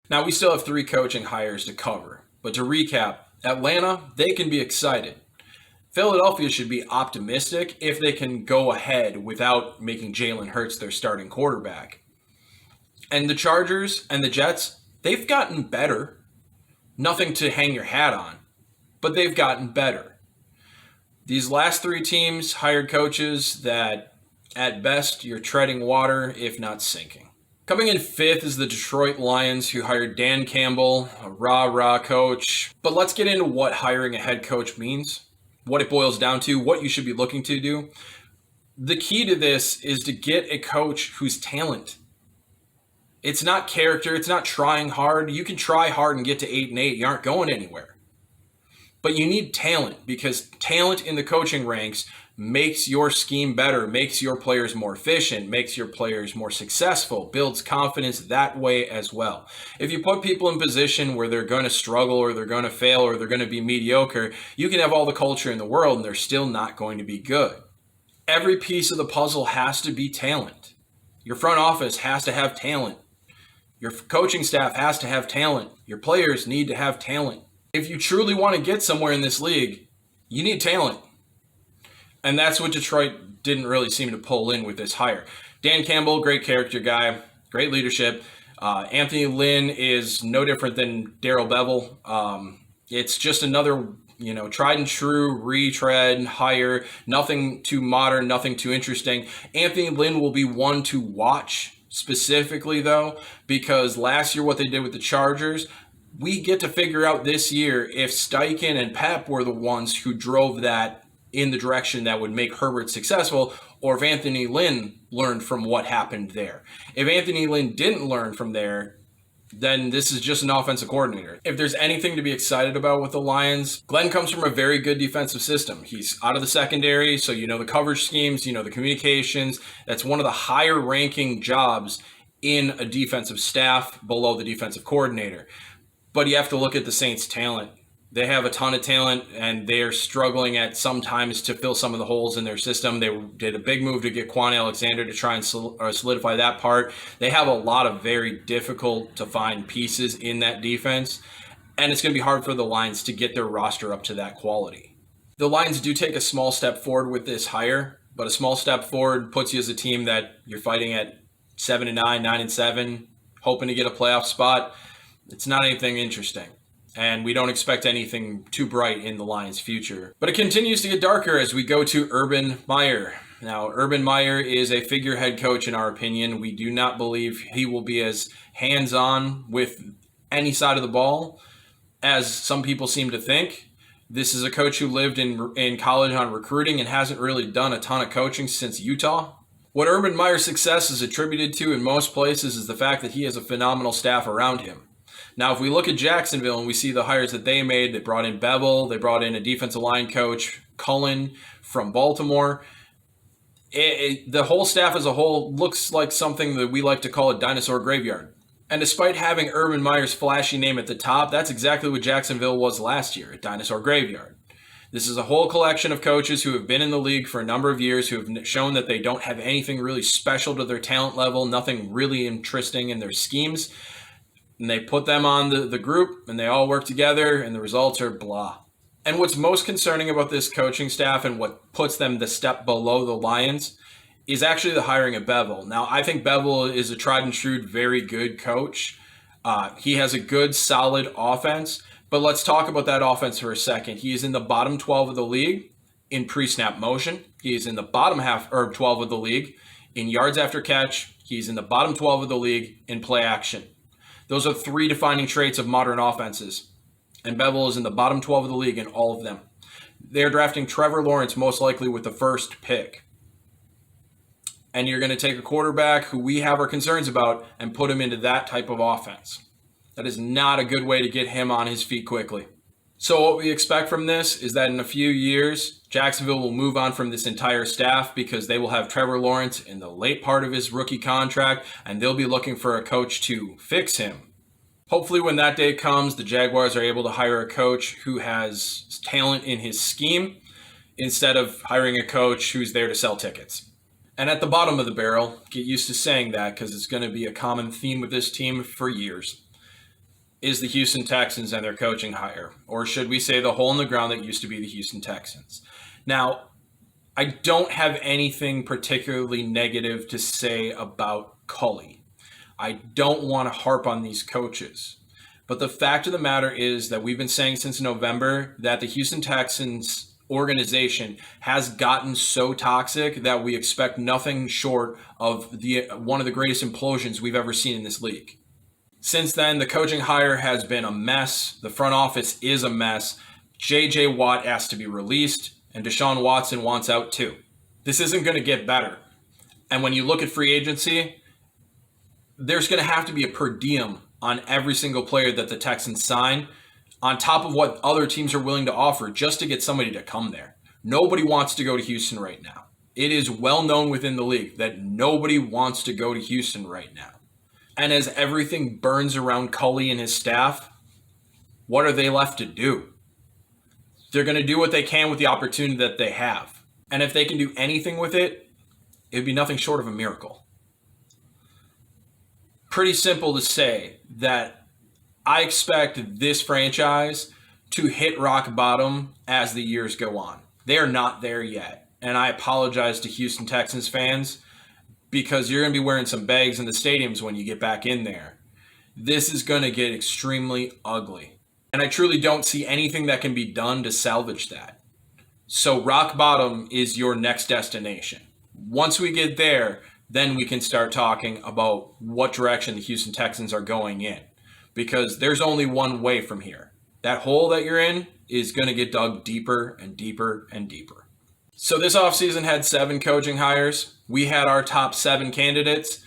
Now, we still have 3 coaching hires to cover, but to recap, Atlanta, they can be excited. Philadelphia should be optimistic if they can go ahead without making Jalen Hurts their starting quarterback. And the Chargers and the Jets, they've gotten better. Nothing to hang your hat on, but they've gotten better. These last 3 teams hired coaches that, at best, you're treading water, if not sinking. Coming in 5th is the Detroit Lions, who hired Dan Campbell, a rah-rah coach. But let's get into what hiring a head coach means, what it boils down to, what you should be looking to do. The key to this is to get a coach who's talent. It's not character. It's not trying hard. You can try hard and get to 8-8. You aren't going anywhere. But you need talent, because talent in the coaching ranks makes your scheme better, makes your players more efficient, makes your players more successful, builds confidence that way as well. If you put people in position where they're going to struggle or they're going to fail or they're going to be mediocre, you can have all the culture in the world and they're still not going to be good. Every piece of the puzzle has to be talent. Your front office has to have talent. Your coaching staff has to have talent. Your players need to have talent. If you truly want to get somewhere in this league, you need talent. And that's what Detroit didn't really seem to pull in with this hire. Dan Campbell, great character guy, great leadership. Anthony Lynn is no different than Darrell Bevell. It's just another, tried and true retread hire. Nothing too modern, nothing too interesting. Anthony Lynn will be one to watch specifically, though, because last year what they did with the Chargers, we get to figure out this year if Steichen and Pep were the ones who drove that in the direction that would make Herbert successful, or if Anthony Lynn learned from what happened there. If Anthony Lynn didn't learn from there, then this is just an offensive coordinator. If there's anything to be excited about with the Lions, Glenn comes from a very good defensive system. He's out of the secondary, so the coverage schemes, the communications. That's one of the higher ranking jobs in a defensive staff below the defensive coordinator. But you have to look at the Saints' talent. They have a ton of talent, and they are struggling at sometimes to fill some of the holes in their system. They did a big move to get Quan Alexander to try and solidify that part. They have a lot of very difficult to find pieces in that defense, and it's going to be hard for the Lions to get their roster up to that quality. The Lions do take a small step forward with this hire, but a small step forward puts you as a team that you're fighting at 7-9, 9-7, hoping to get a playoff spot. It's not anything interesting. And we don't expect anything too bright in the Lions' future. But it continues to get darker as we go to Urban Meyer. Now, Urban Meyer is a figurehead coach in our opinion. We do not believe he will be as hands-on with any side of the ball as some people seem to think. This is a coach who lived in college on recruiting and hasn't really done a ton of coaching since Utah. What Urban Meyer's success is attributed to in most places is the fact that he has a phenomenal staff around him. Now, if we look at Jacksonville and we see the hires that they made, they brought in Bevel, they brought in a defensive line coach, Cullen from Baltimore. The whole staff as a whole looks like something that we like to call a dinosaur graveyard. And despite having Urban Meyer's flashy name at the top, that's exactly what Jacksonville was last year, a dinosaur graveyard. This is a whole collection of coaches who have been in the league for a number of years, who have shown that they don't have anything really special to their talent level, nothing really interesting in their schemes. And they put them on the group, and they all work together, and the results are blah. And what's most concerning about this coaching staff and what puts them the step below the Lions is actually the hiring of Bevel. Now, I think Bevel is a tried and true, very good coach. He has a good, solid offense. But let's talk about that offense for a second. He is in the bottom 12 of the league in pre-snap motion. He is in the bottom 12 of the league in yards after catch. He's in the bottom 12 of the league in play action. Those are 3 defining traits of modern offenses. And Bevel is in the bottom 12 of the league in all of them. They're drafting Trevor Lawrence most likely with the first pick. And you're going to take a quarterback who we have our concerns about and put him into that type of offense. That is not a good way to get him on his feet quickly. So what we expect from this is that in a few years, Jacksonville will move on from this entire staff because they will have Trevor Lawrence in the late part of his rookie contract, and they'll be looking for a coach to fix him. Hopefully when that day comes, the Jaguars are able to hire a coach who has talent in his scheme instead of hiring a coach who's there to sell tickets. And at the bottom of the barrel, get used to saying that because it's going to be a common theme with this team for years. is the Houston Texans and their coaching hire, or should we say the hole in the ground that used to be the Houston Texans. Now, I don't have anything particularly negative to say about Culley. I don't want to harp on these coaches. But the fact of the matter is that we've been saying since November that the Houston Texans organization has gotten so toxic that we expect nothing short of one of the greatest implosions we've ever seen in this league. Since then, the coaching hire has been a mess. The front office is a mess. J.J. Watt asked to be released, and Deshaun Watson wants out too. This isn't going to get better. And when you look at free agency, there's going to have to be a per diem on every single player that the Texans sign, on top of what other teams are willing to offer just to get somebody to come there. Nobody wants to go to Houston right now. It is well known within the league that nobody wants to go to Houston right now. And as everything burns around Culley and his staff, what are they left to do? They're going to do what they can with the opportunity that they have. And if they can do anything with it, it would be nothing short of a miracle. Pretty simple to say that I expect this franchise to hit rock bottom as the years go on. They are not there yet. And I apologize to Houston Texans fans, because you're going to be wearing some bags in the stadiums when you get back in there. This is going to get extremely ugly. And I truly don't see anything that can be done to salvage that. So rock bottom is your next destination. Once we get there, then we can start talking about what direction the Houston Texans are going in. Because there's only one way from here. That hole that you're in is going to get dug deeper and deeper and deeper. So this offseason had 7 coaching hires. We had our top 7 candidates.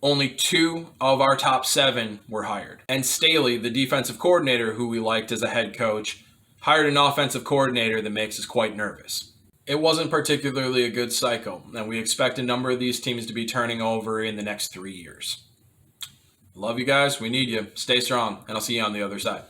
Only 2 of our top 7 were hired. And Staley, the defensive coordinator who we liked as a head coach, hired an offensive coordinator that makes us quite nervous. It wasn't particularly a good cycle, and we expect a number of these teams to be turning over in the next 3 years. Love you guys. We need you. Stay strong, and I'll see you on the other side.